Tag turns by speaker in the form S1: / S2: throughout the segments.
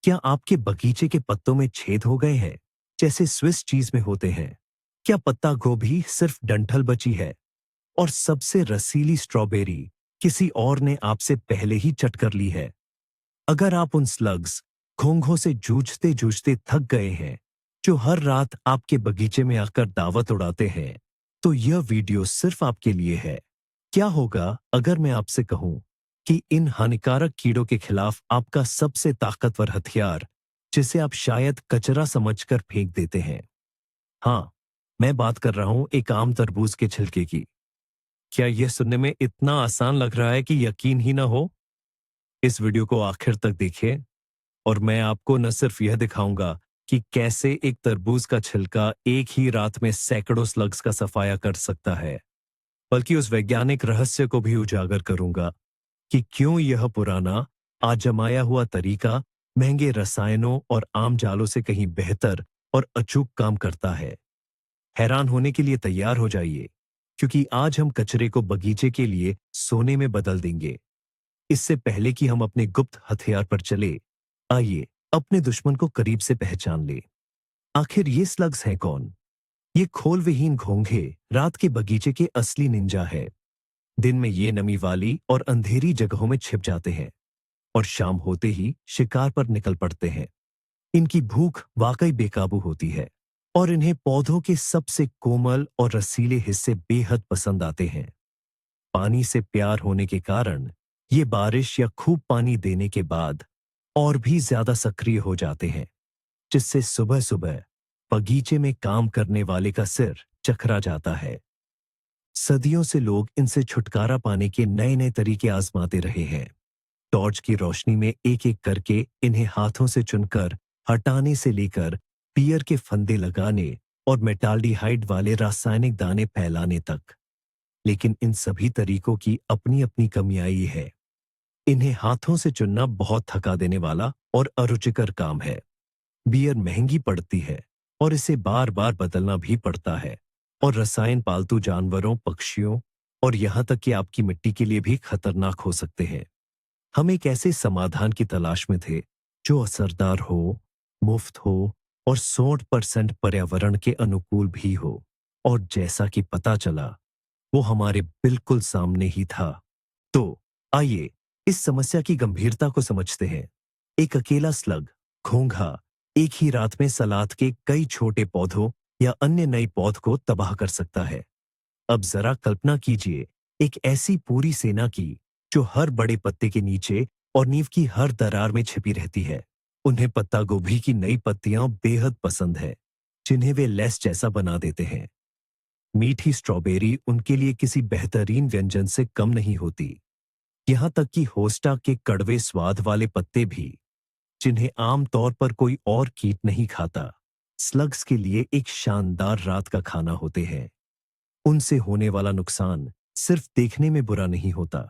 S1: क्या आपके बगीचे के पत्तों में छेद हो गए हैं, जैसे स्विस चीज में होते हैं? क्या पत्ता गोभी सिर्फ डंठल बची है और सबसे रसीली स्ट्रॉबेरी किसी और ने आपसे पहले ही चट कर ली है? अगर आप उन स्लग्स, घोंघों से जूझते जूझते थक गए हैं, जो हर रात आपके बगीचे में आकर दावत उड़ाते हैं, तो यह वीडियो सिर्फ आपके लिए है। क्या होगा अगर मैं आपसे कहूं कि इन हानिकारक कीड़ों के खिलाफ आपका सबसे ताकतवर हथियार, जिसे आप शायद कचरा समझकर फेंक देते हैं? हाँ, मैं बात कर रहा हूं एक आम तरबूज के छिलके की। क्या यह सुनने में इतना आसान लग रहा है कि यकीन ही ना हो? इस वीडियो को आखिर तक देखिए और मैं आपको न सिर्फ यह दिखाऊंगा कि कैसे एक तरबूज का छिलका एक ही रात में सैकड़ों स्लग्स का सफाया कर सकता है, बल्कि उस वैज्ञानिक रहस्य को भी उजागर करूंगा कि क्यों यह पुराना, आजमाया हुआ तरीका महंगे रसायनों और आम जालों से कहीं बेहतर और अचूक काम करता है। हैरान होने के लिए तैयार हो जाइए, क्योंकि आज हम कचरे को बगीचे के लिए सोने में बदल देंगे। इससे पहले कि हम अपने गुप्त हथियार पर चले, आइए अपने दुश्मन को करीब से पहचान ले। आखिर ये स्लग्स हैं कौन? ये खोल विहीन घोंघे रात के बगीचे के असली निंजा है। दिन में ये नमी वाली और अंधेरी जगहों में छिप जाते हैं और शाम होते ही शिकार पर निकल पड़ते हैं। इनकी भूख वाकई बेकाबू होती है और इन्हें पौधों के सबसे कोमल और रसीले हिस्से बेहद पसंद आते हैं। पानी से प्यार होने के कारण ये बारिश या खूब पानी देने के बाद और भी ज्यादा सक्रिय हो जाते हैं, जिससे सुबह सुबह बगीचे में काम करने वाले का सिर चकरा जाता है। सदियों से लोग इनसे छुटकारा पाने के नए नए तरीके आजमाते रहे हैं। टॉर्च की रोशनी में एक एक करके इन्हें हाथों से चुनकर हटाने से लेकर पियर के फंदे लगाने और मेटाल्डिहाइड वाले रासायनिक दाने फैलाने तक। लेकिन इन सभी तरीकों की अपनी अपनी कमियां है। इन्हें हाथों से चुनना बहुत थका देने वाला और अरुचिकर काम है। बियर महंगी पड़ती है और इसे बार बार बदलना भी पड़ता है, और रसायन पालतू जानवरों, पक्षियों और यहां तक कि आपकी मिट्टी के लिए भी खतरनाक हो सकते हैं। हम एक ऐसे समाधान की तलाश में थे जो असरदार हो, मुफ्त हो और 100% पर्यावरण के अनुकूल भी हो। और जैसा कि पता चला, वो हमारे बिल्कुल सामने ही था। तो आइए इस समस्या की गंभीरता को समझते हैं। एक अकेला स्लग, घोंघा, एक ही रात में सलाद के कई छोटे पौधों या अन्य नई पौध को तबाह कर सकता है। अब जरा कल्पना कीजिए एक ऐसी पूरी सेना की, जो हर बड़े पत्ते के नीचे और नींव की हर दरार में छिपी रहती है। उन्हें पत्ता गोभी की नई पत्तियां बेहद पसंद है, जिन्हें वे लेस जैसा बना देते हैं। मीठी स्ट्रॉबेरी उनके लिए किसी बेहतरीन व्यंजन से कम नहीं होती। यहां तक कि होस्टा के कड़वे स्वाद वाले पत्ते भी, जिन्हें आमतौर पर कोई और कीट नहीं खाता, स्लग्स के लिए एक शानदार रात का खाना होते हैं। उनसे होने वाला नुकसान सिर्फ देखने में बुरा नहीं होता।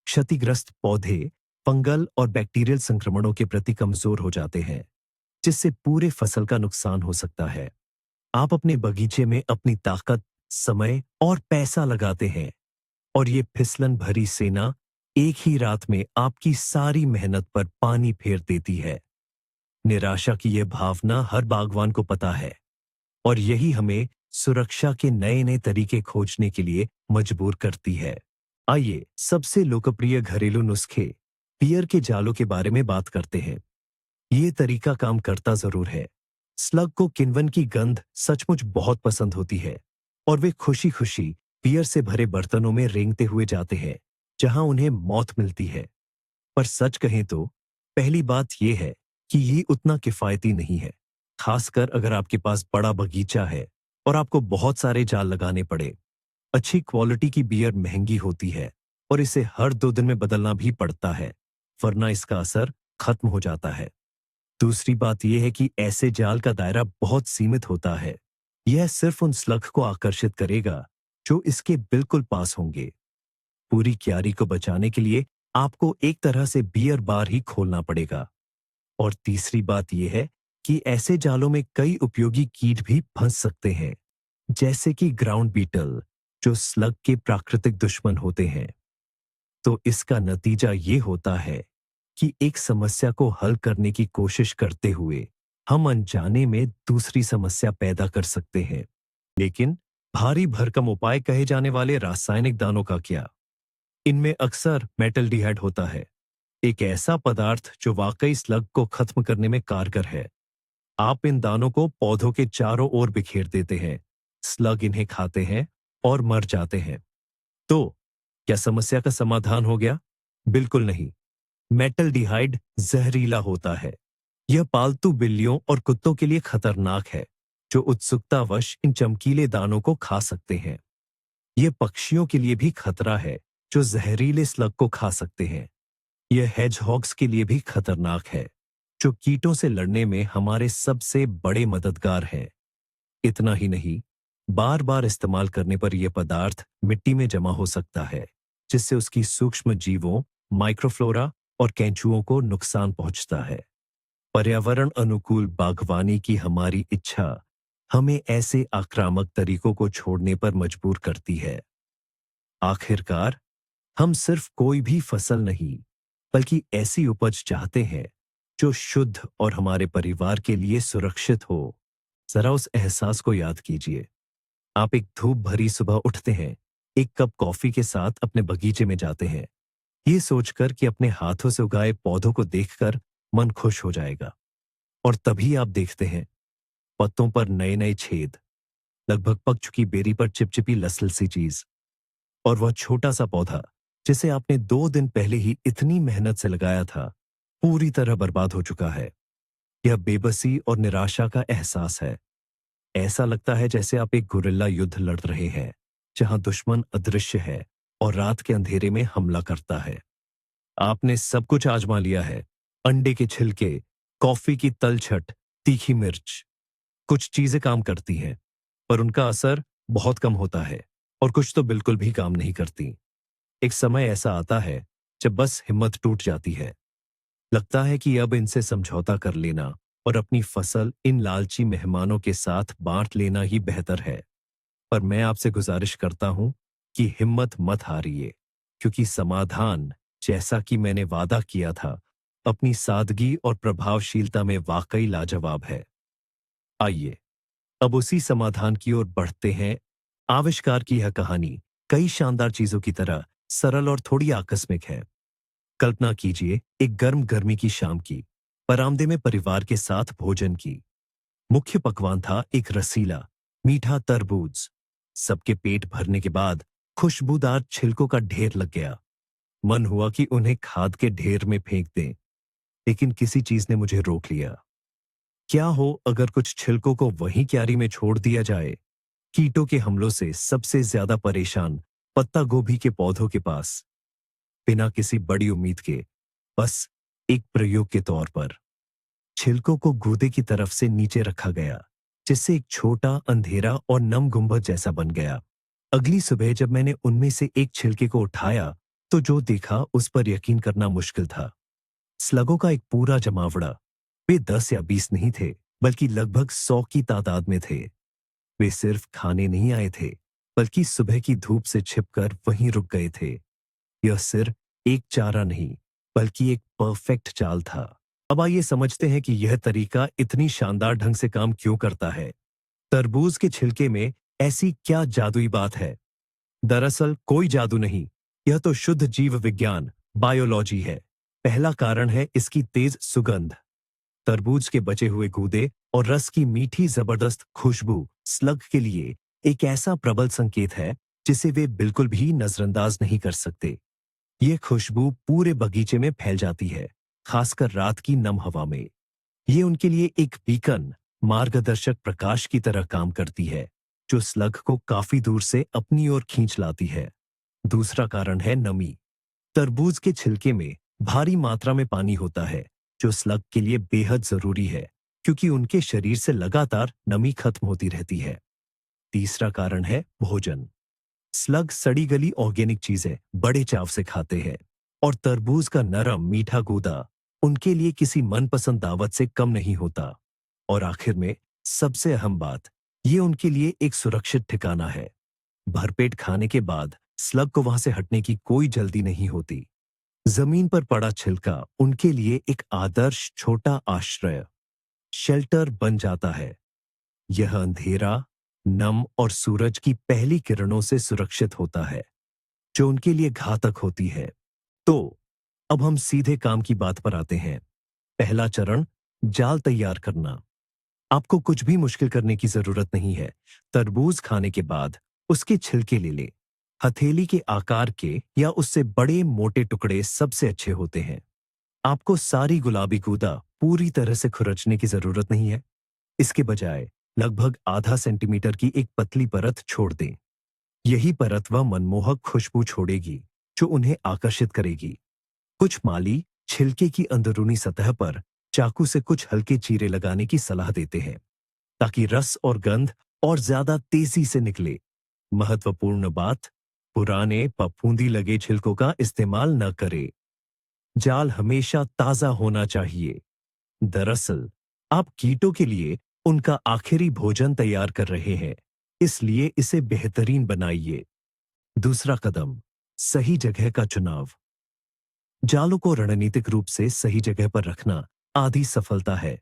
S1: क्षतिग्रस्त पौधे फंगल और बैक्टीरियल संक्रमणों के प्रति कमजोर हो जाते हैं, जिससे पूरे फसल का नुकसान हो सकता है। आप अपने बगीचे में अपनी ताकत, समय और पैसा लगाते हैं, और ये फिसलन भरी सेना एक ही रात में आपकी सारी मेहनत पर पानी फेर देती है। निराशा की यह भावना हर बागवान को पता है, और यही हमें सुरक्षा के नए नए तरीके खोजने के लिए मजबूर करती है। आइए सबसे लोकप्रिय घरेलू नुस्खे, पियर के जालों के बारे में बात करते हैं। ये तरीका काम करता जरूर है। स्लग को किण्वन की गंध सचमुच बहुत पसंद होती है, और वे खुशी खुशी पियर से भरे बर्तनों में रेंगते हुए जाते हैं, जहां उन्हें मौत मिलती है। पर सच कहें तो पहली बात यह है कि ये उतना किफायती नहीं है, खासकर अगर आपके पास बड़ा बगीचा है और आपको बहुत सारे जाल लगाने पड़े। अच्छी क्वालिटी की बियर महंगी होती है और इसे हर 2 दिन में बदलना भी पड़ता है, वरना इसका असर खत्म हो जाता है। दूसरी बात यह है कि ऐसे जाल का दायरा बहुत सीमित होता है। यह सिर्फ उन स्लग को आकर्षित करेगा जो इसके बिल्कुल पास होंगे। पूरी क्यारी को बचाने के लिए आपको एक तरह से बियर बार ही खोलना पड़ेगा। और तीसरी बात यह है कि ऐसे जालों में कई उपयोगी कीट भी फंस सकते हैं, जैसे कि ग्राउंड बीटल, जो स्लग के प्राकृतिक दुश्मन होते हैं। तो इसका नतीजा ये होता है कि एक समस्या को हल करने की कोशिश करते हुए हम अनजाने में दूसरी समस्या पैदा कर सकते हैं। लेकिन भारी भरकम उपाय कहे जाने वाले रासायनिक दानों का क्या? इनमें अक्सर मेटल्डिहाइड होता है, एक ऐसा पदार्थ जो वाकई स्लग को खत्म करने में कारगर है। आप इन दानों को पौधों के चारों ओर बिखेर देते हैं, स्लग इन्हें खाते हैं और मर जाते हैं। तो क्या समस्या का समाधान हो गया? बिल्कुल नहीं। मेटल्डिहाइड जहरीला होता है। यह पालतू बिल्लियों और कुत्तों के लिए खतरनाक है, जो उत्सुकतावश इन चमकीले दानों को खा सकते हैं। यह पक्षियों के लिए भी खतरा है, जो जहरीले स्लग को खा सकते हैं। यह हेजहॉग्स के लिए भी खतरनाक है, जो कीटों से लड़ने में हमारे सबसे बड़े मददगार हैं। इतना ही नहीं, बार बार इस्तेमाल करने पर यह पदार्थ मिट्टी में जमा हो सकता है, जिससे उसकी सूक्ष्म जीवों, माइक्रोफ्लोरा और केंचुओं को नुकसान पहुंचता है। पर्यावरण अनुकूल बागवानी की हमारी इच्छा हमें ऐसे आक्रामक तरीकों को छोड़ने पर मजबूर करती है। आखिरकार, हम सिर्फ कोई भी फसल नहीं, बल्कि ऐसी उपज चाहते हैं जो शुद्ध और हमारे परिवार के लिए सुरक्षित हो। जरा उस एहसास को याद कीजिए। आप एक धूप भरी सुबह उठते हैं, एक कप कॉफी के साथ अपने बगीचे में जाते हैं, ये सोचकर कि अपने हाथों से उगाए पौधों को देखकर मन खुश हो जाएगा। और तभी आप देखते हैं पत्तों पर नए नए छेद, लगभग पक चुकी बेरी पर चिपचिपी लसल सी चीज, और वह छोटा सा पौधा जिसे आपने 2 दिन पहले ही इतनी मेहनत से लगाया था, पूरी तरह बर्बाद हो चुका है। यह बेबसी और निराशा का एहसास है। ऐसा लगता है जैसे आप एक गुरिल्ला युद्ध लड़ रहे हैं, जहां दुश्मन अदृश्य है और रात के अंधेरे में हमला करता है। आपने सब कुछ आजमा लिया है, अंडे के छिलके, कॉफी की तलछट, तीखी मिर्च। कुछ चीजें काम करती हैं, पर उनका असर बहुत कम होता है, और कुछ तो बिल्कुल भी काम नहीं करती। एक समय ऐसा आता है जब बस हिम्मत टूट जाती है। लगता है कि अब इनसे समझौता कर लेना और अपनी फसल इन लालची मेहमानों के साथ बांट लेना ही बेहतर है। पर मैं आपसे गुजारिश करता हूं कि हिम्मत मत हारिए, क्योंकि समाधान, जैसा कि मैंने वादा किया था, अपनी सादगी और प्रभावशीलता में वाकई लाजवाब है। आइए अब उसी समाधान की ओर बढ़ते हैं। आविष्कार की यह कहानी कई शानदार चीजों की तरह सरल और थोड़ी आकस्मिक है। कल्पना कीजिए एक गर्म गर्मी की शाम की, बरामदे में परिवार के साथ भोजन की। मुख्य पकवान था एक रसीला, मीठा तरबूज। सबके पेट भरने के बाद खुशबूदार छिलकों का ढेर लग गया। मन हुआ कि उन्हें खाद के ढेर में फेंक दें, लेकिन किसी चीज ने मुझे रोक लिया। क्या हो अगर कुछ छिलकों को वहीं क्यारी में छोड़ दिया जाए? कीटों के हमलों से सबसे ज्यादा परेशान पत्ता गोभी के पौधों के पास, बिना किसी बड़ी उम्मीद के, बस एक प्रयोग के तौर पर छिलकों को गूदे की तरफ से नीचे रखा गया, जिससे एक छोटा अंधेरा और नम गुंबद जैसा बन गया। अगली सुबह जब मैंने उनमें से एक छिलके को उठाया, तो जो देखा उस पर यकीन करना मुश्किल था। स्लगों का एक पूरा जमावड़ा। वे 10 या 20 नहीं थे, बल्कि लगभग 100 की तादाद में थे। वे सिर्फ खाने नहीं आए थे, बल्कि सुबह की धूप से छिपकर वहीं रुक गए थे। यह सिर्फ एक चारा नहीं, बल्कि एक परफेक्ट चाल था। अब आइए समझते हैं कि यह तरीका इतनी शानदार ढंग से काम क्यों करता है। तरबूज के छिलके में ऐसी क्या जादुई बात है? दरअसल कोई जादू नहीं, यह तो शुद्ध जीव विज्ञान, बायोलॉजी है। पहला कारण है इसकी तेज सुगंध। तरबूज के बचे हुए गूदे और रस की मीठी जबरदस्त खुशबू स्लग के लिए एक ऐसा प्रबल संकेत है जिसे वे बिल्कुल भी नजरअंदाज नहीं कर सकते। ये खुशबू पूरे बगीचे में फैल जाती है, खासकर रात की नम हवा में। ये उनके लिए एक बीकन, मार्गदर्शक प्रकाश की तरह काम करती है, जो स्लग को काफी दूर से अपनी ओर खींच लाती है। दूसरा कारण है नमी। तरबूज के छिलके में भारी मात्रा में पानी होता है, जो स्लग के लिए बेहद जरूरी है, क्योंकि उनके शरीर से लगातार नमी खत्म होती रहती है। तीसरा कारण है भोजन। स्लग सड़ी गली ऑर्गेनिक चीजें बड़े चाव से खाते हैं, और तरबूज का नरम मीठा गूदा उनके लिए किसी मनपसंद दावत से कम नहीं होता। और आखिर में सबसे अहम बात, ये उनके लिए एक सुरक्षित ठिकाना है। भरपेट खाने के बाद स्लग को वहां से हटने की कोई जल्दी नहीं होती। जमीन पर पड़ा छिलका उनके लिए एक आदर्श छोटा आश्रय, शेल्टर बन जाता है। यह अंधेरा, नम और सूरज की पहली किरणों से सुरक्षित होता है, जो उनके लिए घातक होती है। तो अब हम सीधे काम की बात पर आते हैं। पहला चरण, जाल तैयार करना। आपको कुछ भी मुश्किल करने की जरूरत नहीं है। तरबूज खाने के बाद उसके छिलके ले लें। हथेली के आकार के या उससे बड़े मोटे टुकड़े सबसे अच्छे होते हैं। आपको सारी गुलाबी गूदा पूरी तरह से खुरचने की जरूरत नहीं है। इसके बजाय लगभग आधा सेंटीमीटर की एक पतली परत छोड़ दें। यही परत वह मनमोहक खुशबू छोड़ेगी जो उन्हें आकर्षित करेगी। कुछ माली छिलके की अंदरूनी सतह पर चाकू से कुछ हल्के चीरे लगाने की सलाह देते हैं, ताकि रस और गंध और ज्यादा तेजी से निकले। महत्वपूर्ण बात, पुराने फफूंदी लगे छिलकों का इस्तेमाल न करें। जाल हमेशा ताजा होना चाहिए। दरअसल आप कीटों के लिए उनका आखिरी भोजन तैयार कर रहे हैं, इसलिए इसे बेहतरीन बनाइए। दूसरा कदम, सही जगह का चुनाव। जालों को रणनीतिक रूप से सही जगह पर रखना आधी सफलता है।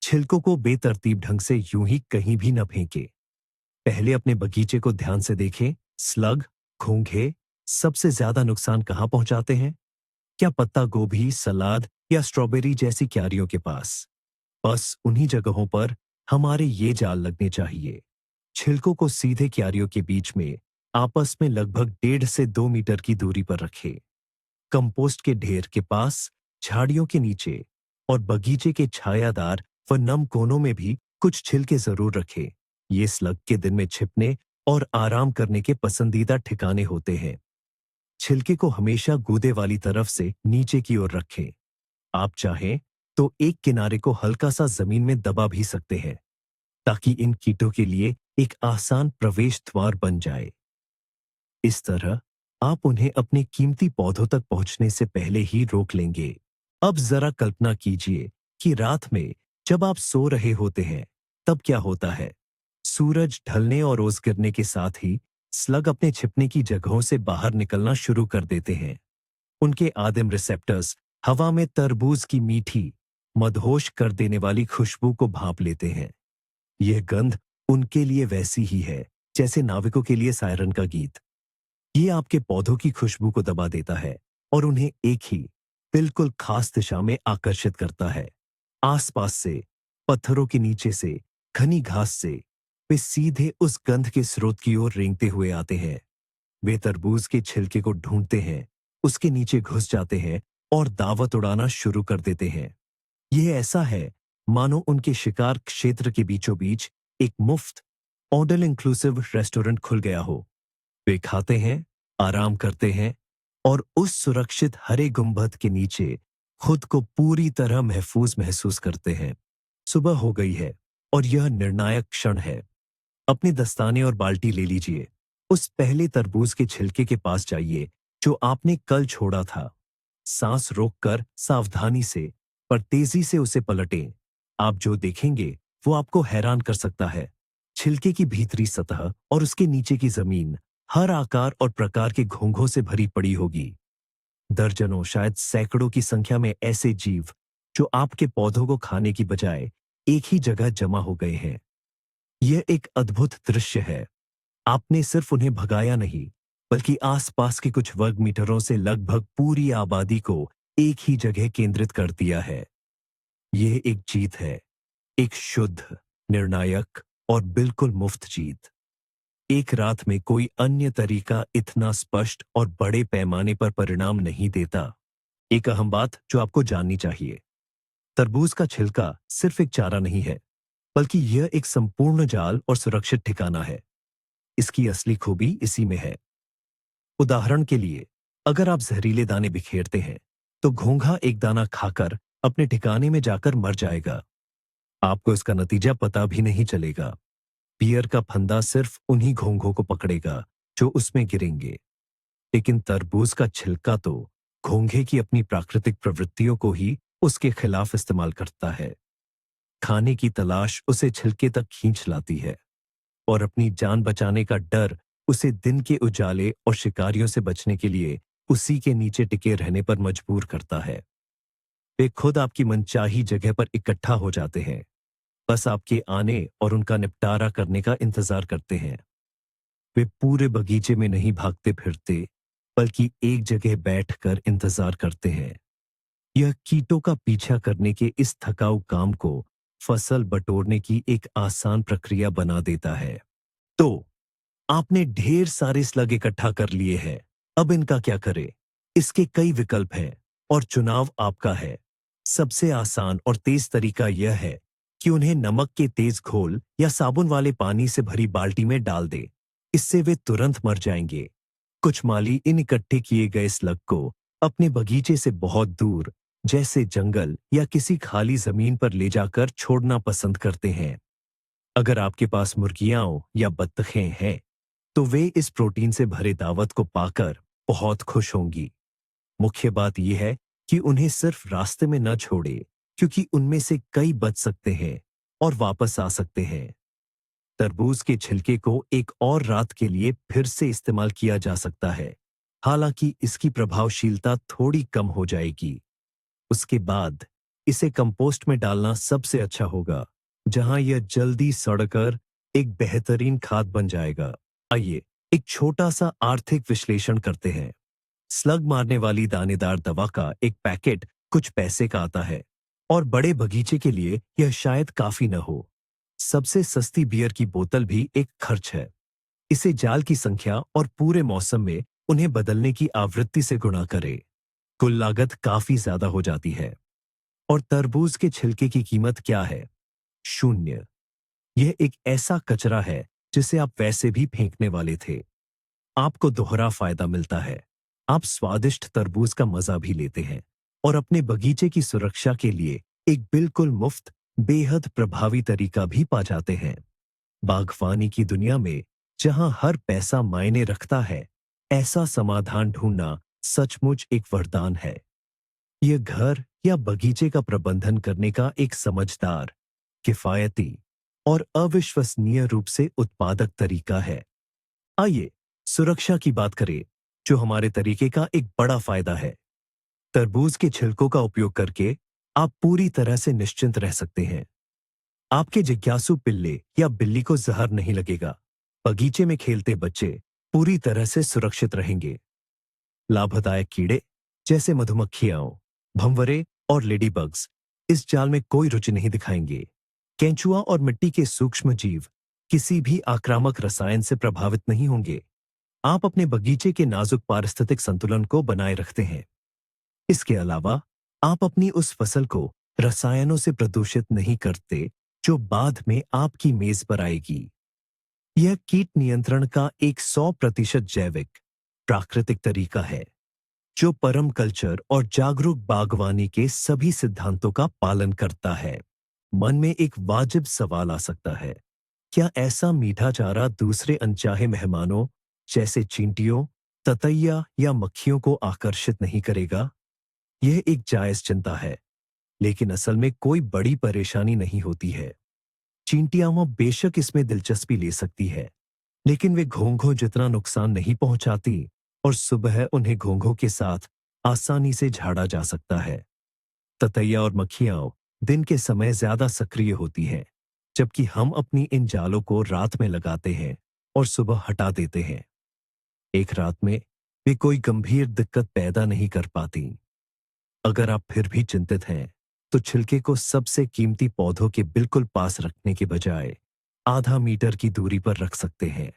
S1: छिलकों को बेतरतीब ढंग से यूं ही कहीं भी न फेंके। पहले अपने बगीचे को ध्यान से देखें। स्लग, घोंघे सबसे ज्यादा नुकसान कहां पहुंचाते हैं? क्या पत्ता गोभी, सलाद या स्ट्रॉबेरी जैसी क्यारियों के पास? बस उन्हीं जगहों पर हमारे ये जाल लगने चाहिए। छिलकों को सीधे क्यारियों के बीच में आपस में लगभग 1.5 से 2 मीटर की दूरी पर रखें। कंपोस्ट के ढेर के पास, झाड़ियों के नीचे और बगीचे के छायादार व नम कोनों में भी कुछ छिलके जरूर रखें। ये स्लग के दिन में छिपने और आराम करने के पसंदीदा ठिकाने होते हैं। छिलके को हमेशा गूदे वाली तरफ से नीचे की ओर रखें। आप चाहें तो एक किनारे को हल्का सा जमीन में दबा भी सकते हैं, ताकि इन कीटों के लिए एक आसान प्रवेश द्वार बन जाए। इस तरह आप उन्हें अपने कीमती पौधों तक पहुंचने से पहले ही रोक लेंगे। अब जरा कल्पना कीजिए कि रात में जब आप सो रहे होते हैं, तब क्या होता है? सूरज ढलने और ओस गिरने के साथ ही स्लग अपने छिपने की जगहों से बाहर निकलना शुरू कर देते हैं। उनके आदिम रिसेप्टर्स हवा में तरबूज की मीठी, मदहोश कर देने वाली खुशबू को भांप लेते हैं। यह गंध उनके लिए वैसी ही है जैसे नाविकों के लिए सायरन का गीत। ये आपके पौधों की खुशबू को दबा देता है और उन्हें एक ही, बिल्कुल खास दिशा में आकर्षित करता है। आसपास से, पत्थरों के नीचे से, घनी घास से वे सीधे उस गंध के स्रोत की ओर रेंगते हुए आते हैं। वे तरबूज के छिलके को ढूंढते हैं, उसके नीचे घुस जाते हैं और दावत उड़ाना शुरू कर देते हैं। यह ऐसा है मानो उनके शिकार क्षेत्र के बीचों बीच एक मुफ्त, ऑल इंक्लूसिव रेस्टोरेंट खुल गया हो। वे खाते हैं, आराम करते हैं और उस सुरक्षित हरे गुंबद के नीचे खुद को पूरी तरह महफूज महसूस करते हैं। सुबह हो गई है और यह निर्णायक क्षण है। अपने दस्ताने और बाल्टी ले लीजिए। उस पहले तरबूज के छिलके के पास जाइए जो आपने कल छोड़ा था। सांस रोककर सावधानी से पर तेजी से उसे पलटें। आप जो देखेंगे वो आपको हैरान कर सकता है। छिलके की भीतरी सतह और उसके नीचे की जमीन हर आकार और प्रकार के घोंघों से भरी पड़ी होगी। दर्जनों, शायद सैकड़ों की संख्या में ऐसे जीव जो आपके पौधों को खाने की बजाय एक ही जगह जमा हो गए हैं। यह एक अद्भुत दृश्य है। आपने सिर्फ उन्हें भगाया नहीं, बल्कि आसपास के कुछ वर्ग मीटरों से लगभग पूरी आबादी को एक ही जगह केंद्रित कर दिया है। यह एक जीत है, एक शुद्ध, निर्णायक और बिल्कुल मुफ्त जीत। एक रात में कोई अन्य तरीका इतना स्पष्ट और बड़े पैमाने पर परिणाम नहीं देता। एक अहम बात जो आपको जाननी चाहिए, तरबूज का छिलका सिर्फ एक चारा नहीं है, बल्कि यह एक संपूर्ण जाल और सुरक्षित ठिकाना है। इसकी असली खूबी इसी में है। उदाहरण के लिए, अगर आप जहरीले दाने बिखेरते हैं, तो घोंघा एक दाना खाकर अपने ठिकाने में जाकर मर जाएगा। आपको इसका नतीजा पता भी नहीं चलेगा। बियर का फंदा सिर्फ उन्हीं घोंघों को पकड़ेगा जो उसमें गिरेंगे। लेकिन तरबूज का छिलका तो घोंघे की अपनी प्राकृतिक प्रवृत्तियों को ही उसके खिलाफ इस्तेमाल करता है। खाने की तलाश उसे छिलके तक खींच लाती है और अपनी जान बचाने का डर उसे दिन के उजाले और शिकारियों से बचने के लिए उसी के नीचे टिके रहने पर मजबूर करता है। वे खुद आपकी मनचाही जगह पर इकट्ठा हो जाते हैं, बस आपके आने और उनका निपटारा करने का इंतजार करते हैं। वे पूरे बगीचे में नहीं भागते फिरते, बल्कि एक जगह बैठकर इंतजार करते हैं। यह कीटों का पीछा करने के इस थकाऊ काम को फसल बटोरने की एक आसान प्रक्रिया बना देता है। तो आपने ढेर सारे स्लग इकट्ठा कर लिए हैं। अब इनका क्या करें? इसके कई विकल्प हैं और चुनाव आपका है। सबसे आसान और तेज तरीका यह है कि उन्हें नमक के तेज घोल या साबुन वाले पानी से भरी बाल्टी में डाल दें। इससे वे तुरंत मर जाएंगे। कुछ माली इन इकट्ठे किए गए स्लग को अपने बगीचे से बहुत दूर, जैसे जंगल या किसी खाली जमीन पर ले जाकर छोड़ना पसंद करते हैं। अगर आपके पास मुर्गियां या बत्तखें हैं, तो वे इस प्रोटीन से भरे दावत को पाकर बहुत खुश होंगी। मुख्य बात यह है कि उन्हें सिर्फ रास्ते में न छोड़े, क्योंकि उनमें से कई बच सकते हैं और वापस आ सकते हैं। तरबूज के छिलके को एक और रात के लिए फिर से इस्तेमाल किया जा सकता है, हालांकि इसकी प्रभावशीलता थोड़ी कम हो जाएगी। उसके बाद इसे कंपोस्ट में डालना सबसे अच्छा होगा, जहां यह जल्दी सड़कर एक बेहतरीन खाद बन जाएगा। आइए एक छोटा सा आर्थिक विश्लेषण करते हैं। स्लग मारने वाली दानेदार दवा का एक पैकेट कुछ पैसे का आता है और बड़े बगीचे के लिए यह शायद काफी न हो। सबसे सस्ती बियर की बोतल भी एक खर्च है। इसे जाल की संख्या और पूरे मौसम में उन्हें बदलने की आवृत्ति से गुणा करें। कुल लागत काफी ज्यादा हो जाती है। और तरबूज के छिलके की कीमत क्या है? 0। यह एक ऐसा कचरा है जिसे आप वैसे भी फेंकने वाले थे। आपको दोहरा फायदा मिलता है। आप स्वादिष्ट तरबूज का मजा भी लेते हैं और अपने बगीचे की सुरक्षा के लिए एक बिल्कुल मुफ्त, बेहद प्रभावी तरीका भी पा जाते हैं। बागवानी की दुनिया में जहां हर पैसा मायने रखता है, ऐसा समाधान ढूंढना सचमुच एक वरदान है। यह घर या बगीचे का प्रबंधन करने का एक समझदार, किफायती और अविश्वसनीय रूप से उत्पादक तरीका है। आइए सुरक्षा की बात करें, जो हमारे तरीके का एक बड़ा फायदा है। तरबूज के छिलकों का उपयोग करके आप पूरी तरह से निश्चिंत रह सकते हैं। आपके जिज्ञासु पिल्ले या बिल्ली को जहर नहीं लगेगा। बगीचे में खेलते बच्चे पूरी तरह से सुरक्षित रहेंगे। लाभदायक कीड़े जैसे मधुमक्खियां, भंवरे और लेडीबग्स इस जाल में कोई रुचि नहीं दिखाएंगे। केंचुआ और मिट्टी के सूक्ष्म जीव किसी भी आक्रामक रसायन से प्रभावित नहीं होंगे। आप अपने बगीचे के नाजुक पारिस्थितिक संतुलन को बनाए रखते हैं। इसके अलावा आप अपनी उस फसल को रसायनों से प्रदूषित नहीं करते, जो बाद में आपकी मेज पर आएगी। यह कीट नियंत्रण का एक 100% जैविक, प्राकृतिक तरीका है, जो परम कल्चर और जागरूक बागवानी के सभी सिद्धांतों का पालन करता है। मन में एक वाजिब सवाल आ सकता है, क्या ऐसा मीठा चारा दूसरे अनचाहे मेहमानों जैसे चींटियों, ततैया या मक्खियों को आकर्षित नहीं करेगा? यह एक जायज चिंता है, लेकिन असल में कोई बड़ी परेशानी नहीं होती है। चींटियां बेशक इसमें दिलचस्पी ले सकती है, लेकिन वे घोंघों जितना नुकसान नहीं पहुंचाती और सुबह उन्हें घोंघों के साथ आसानी से झाड़ा जा सकता है। ततैया और मक्खियां दिन के समय ज्यादा सक्रिय होती हैं, जबकि हम अपनी इन जालों को रात में लगाते हैं और सुबह हटा देते हैं। एक रात में वे कोई गंभीर दिक्कत पैदा नहीं कर पाती। अगर आप फिर भी चिंतित हैं, तो छिलके को सबसे कीमती पौधों के बिल्कुल पास रखने के बजाय आधा मीटर की दूरी पर रख सकते हैं,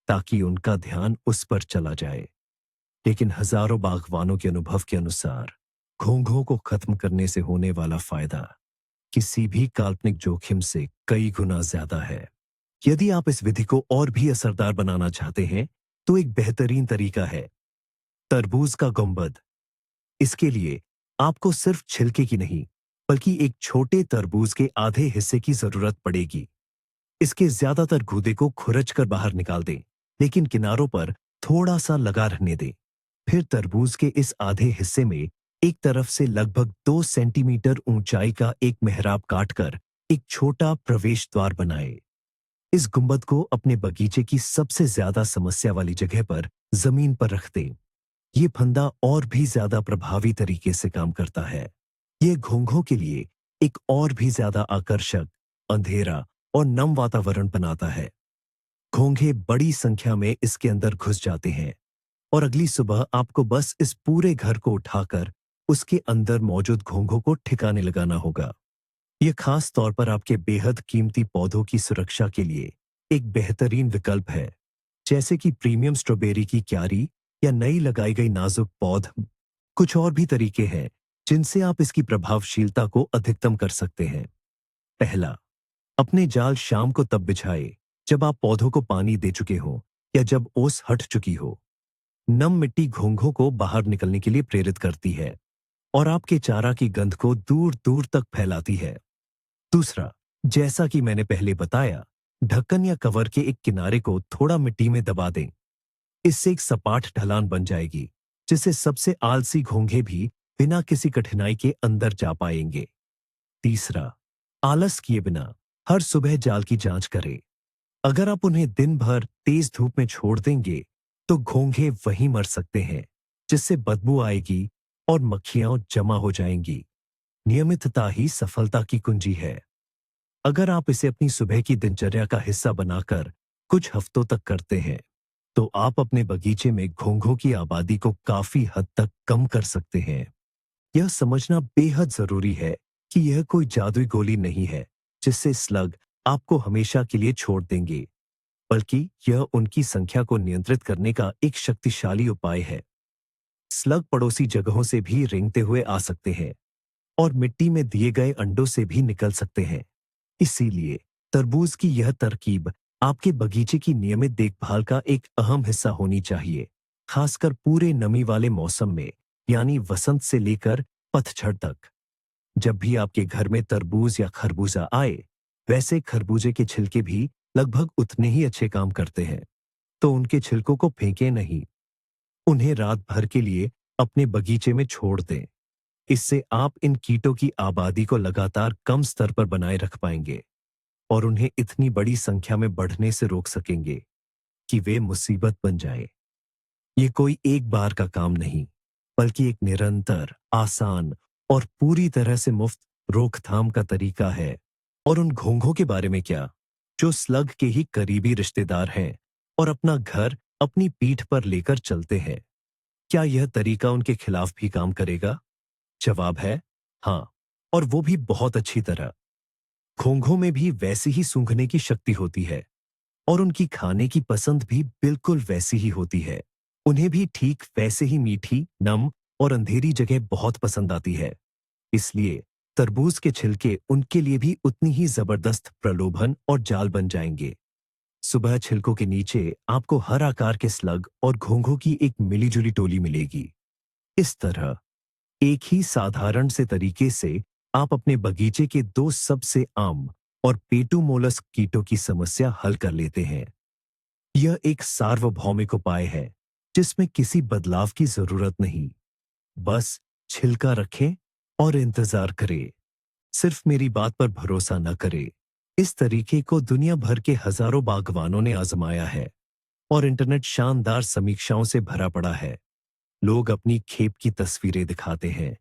S1: ताकि उनका ध्यान उस पर चला जाए। लेकिन हजारों बागवानों के अनुभव के अनुसार घोंघों को खत्म करने से होने वाला फायदा किसी भी काल्पनिक जोखिम से कई गुना ज्यादा है। यदि आप इस विधि को और भी असरदार बनाना चाहते हैं, तो एक बेहतरीन तरीका है तरबूज का गुंबद। इसके लिए आपको सिर्फ छिलके की नहीं, बल्कि एक छोटे तरबूज के आधे हिस्से की जरूरत पड़ेगी। इसके ज्यादातर गूदे को खुरच कर बाहर निकाल दें, लेकिन किनारों पर थोड़ा सा लगा रहने दें। फिर तरबूज के इस आधे हिस्से में एक तरफ से लगभग 2 सेंटीमीटर ऊंचाई का एक मेहराब काटकर एक छोटा प्रवेश द्वार बनाएं। इस गुंबद को अपने बगीचे की सबसे ज्यादा समस्या वाली जगह पर जमीन पर रख दें। ये फंदा और भी ज्यादा प्रभावी तरीके से काम करता है। ये घोंघों के लिए एक और भी ज्यादा आकर्षक, अंधेरा और नम वातावरण बनाता है। घोंघे बड़ी संख्या में इसके अंदर घुस जाते हैं और अगली सुबह आपको बस इस पूरे घर को उठाकर उसके अंदर मौजूद घोंघों को ठिकाने लगाना होगा। यह खास तौर पर आपके बेहद कीमती पौधों की सुरक्षा के लिए एक बेहतरीन विकल्प है, जैसे कि प्रीमियम स्ट्रॉबेरी की क्यारी या नई लगाई गई नाजुक पौध। कुछ और भी तरीके हैं जिनसे आप इसकी प्रभावशीलता को अधिकतम कर सकते हैं। पहला, अपने जाल शाम को तब बिछाए जब आप पौधों को पानी दे चुके हो या जब ओस हट चुकी हो। नम मिट्टी घोंघों को बाहर निकलने के लिए प्रेरित करती है और आपके चारा की गंध को दूर दूर तक फैलाती है। दूसरा, जैसा कि मैंने पहले बताया, ढक्कन या कवर के एक किनारे को थोड़ा मिट्टी में दबा दें। इससे एक सपाट ढलान बन जाएगी, जिससे सबसे आलसी घोंघे भी बिना किसी कठिनाई के अंदर जा पाएंगे। तीसरा, आलस किए बिना हर सुबह जाल की जांच करें। अगर आप उन्हें दिन भर तेज धूप में छोड़ देंगे, तो घोंघे वहीं मर सकते हैं, जिससे बदबू आएगी और मक्खियां जमा हो जाएंगी। नियमितता ही सफलता की कुंजी है। अगर आप इसे अपनी सुबह की दिनचर्या का हिस्सा बनाकर कुछ हफ्तों तक करते हैं, तो आप अपने बगीचे में घोंघों की आबादी को काफी हद तक कम कर सकते हैं। यह समझना बेहद जरूरी है कि यह कोई जादुई गोली नहीं है जिससे स्लग आपको हमेशा के लिए छोड़ देंगे, बल्कि यह उनकी संख्या को नियंत्रित करने का एक शक्तिशाली उपाय है। स्लग पड़ोसी जगहों से भी रेंगते हुए आ सकते हैं और मिट्टी में दिए गए अंडों से भी निकल सकते हैं। इसीलिए तरबूज की यह तरकीब आपके बगीचे की नियमित देखभाल का एक अहम हिस्सा होनी चाहिए, खासकर पूरे नमी वाले मौसम में, यानी वसंत से लेकर पतझड़ तक। जब भी आपके घर में तरबूज या खरबूजा आए, वैसे खरबूजे के छिलके भी लगभग उतने ही अच्छे काम करते हैं, तो उनके छिलकों को फेंकें नहीं। उन्हें रात भर के लिए अपने बगीचे में छोड़ दें। इससे आप इन कीटों की आबादी को लगातार कम स्तर पर बनाए रख पाएंगे और उन्हें इतनी बड़ी संख्या में बढ़ने से रोक सकेंगे कि वे मुसीबत बन जाए। ये कोई एक बार का काम नहीं, बल्कि एक निरंतर, आसान और पूरी तरह से मुफ्त रोकथाम का तरीका है। और उन घोंघों के बारे में क्या, जो स्लग के ही करीबी रिश्तेदार हैं और अपना घर अपनी पीठ पर लेकर चलते हैं? क्या यह तरीका उनके खिलाफ भी काम करेगा? जवाब है हाँ, और वो भी बहुत अच्छी तरह। घोंघों में भी वैसी ही सूंघने की शक्ति होती है और उनकी खाने की पसंद भी बिल्कुल वैसी ही होती है। उन्हें भी ठीक वैसे ही मीठी, नम और अंधेरी जगह बहुत पसंद आती है। इसलिए तरबूज के छिलके उनके लिए भी उतनी ही जबरदस्त प्रलोभन और जाल बन जाएंगे। सुबह छिलकों के नीचे आपको हर आकार के स्लग और घोंघों की एक मिलीजुली टोली मिलेगी। इस तरह एक ही साधारण से तरीके से आप अपने बगीचे के दो सबसे आम और पेटू मोलस्क कीटों की समस्या हल कर लेते हैं। यह एक सार्वभौमिक उपाय है जिसमें किसी बदलाव की जरूरत नहीं। बस छिलका रखें और इंतजार करें। सिर्फ मेरी बात पर भरोसा न करें। इस तरीके को दुनिया भर के हजारों बागवानों ने आजमाया है और इंटरनेट शानदार समीक्षाओं से भरा पड़ा है। लोग अपनी खेप की तस्वीरें दिखाते हैं,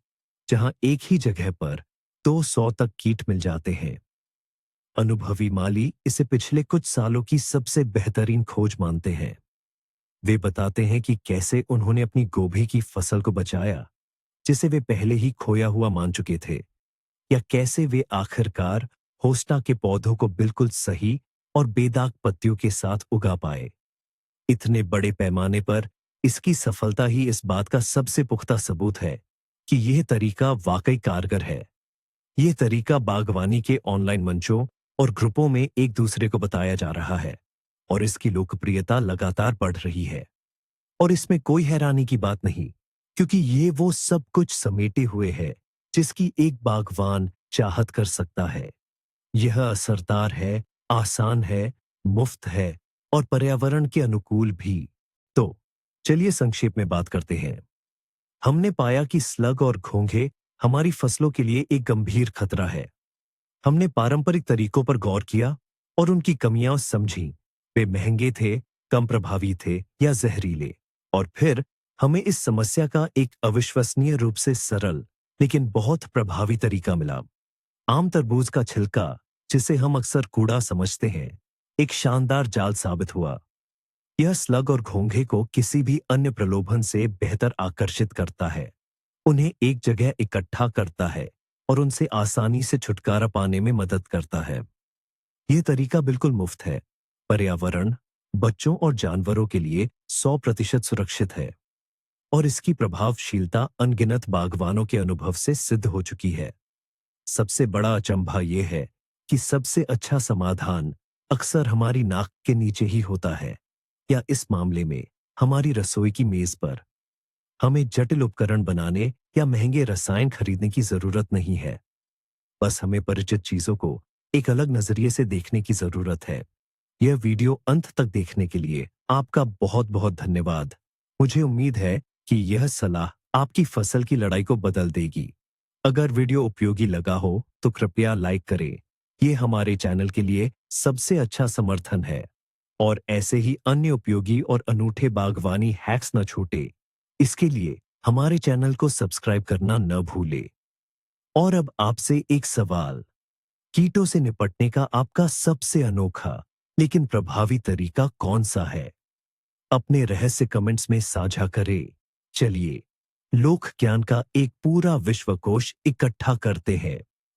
S1: जहां एक ही जगह पर 200 तक कीट मिल जाते हैं। अनुभवी माली इसे पिछले कुछ सालों की सबसे बेहतरीन खोज मानते हैं। वे बताते हैं कि कैसे उन्होंने अपनी गोभी की फसल को बचाया, जिसे वे पहले ही खोया हुआ मान चुके थे, या कैसे वे आखिरकार होस्टा के पौधों को बिल्कुल सही और बेदाग पत्तियों के साथ उगा पाए। इतने बड़े पैमाने पर इसकी सफलता ही इस बात का सबसे पुख्ता सबूत है कि यह तरीका वाकई कारगर है। यह तरीका बागवानी के ऑनलाइन मंचों और ग्रुपों में एक दूसरे को बताया जा रहा है और इसकी लोकप्रियता लगातार बढ़ रही है। और इसमें कोई हैरानी की बात नहीं, क्योंकि ये वो सब कुछ समेटे हुए है जिसकी एक बागवान चाहत कर सकता है। यह असरदार है, आसान है, मुफ्त है और पर्यावरण के अनुकूल भी। तो चलिए संक्षेप में बात करते हैं। हमने पाया कि स्लग और घोंघे हमारी फसलों के लिए एक गंभीर खतरा है। हमने पारंपरिक तरीकों पर गौर किया और उनकी कमियां समझी। वे महंगे थे, कम प्रभावी थे या जहरीले। और फिर हमें इस समस्या का एक अविश्वसनीय रूप से सरल लेकिन बहुत प्रभावी तरीका मिला। आम तरबूज का छिलका, जिसे हम अक्सर कूड़ा समझते हैं, एक शानदार जाल साबित हुआ। यह स्लग और घोंघे को किसी भी अन्य प्रलोभन से बेहतर आकर्षित करता है, उन्हें एक जगह इकट्ठा करता है और उनसे आसानी से छुटकारा पाने में मदद करता है। यह तरीका बिल्कुल मुफ्त है, पर्यावरण, बच्चों और जानवरों के लिए 100% सुरक्षित है और इसकी प्रभावशीलता अनगिनत बागवानों के अनुभव से सिद्ध हो चुकी है। सबसे बड़ा अचंभा यह है कि सबसे अच्छा समाधान अक्सर हमारी नाक के नीचे ही होता है, या इस मामले में हमारी रसोई की मेज पर। हमें जटिल उपकरण बनाने या महंगे रसायन खरीदने की जरूरत नहीं है, बस हमें परिचित चीजों को एक अलग नजरिए से देखने की जरूरत है। यह वीडियो अंत तक देखने के लिए आपका बहुत बहुत धन्यवाद। मुझे उम्मीद है कि यह सलाह आपकी फसल की लड़ाई को बदल देगी। अगर वीडियो उपयोगी लगा हो तो कृपया लाइक करें। ये हमारे चैनल के लिए सबसे अच्छा समर्थन है। और ऐसे ही अन्य उपयोगी और अनूठे बागवानी हैक्स न छूटे, इसके लिए हमारे चैनल को सब्सक्राइब करना न भूले। और अब आपसे एक सवाल, कीटों से निपटने का आपका सबसे अनोखा लेकिन प्रभावी तरीका कौन सा है? अपने रहस्य कमेंट्स में साझा करें। चलिए लोक ज्ञान का एक पूरा विश्वकोश इकट्ठा करते हैं।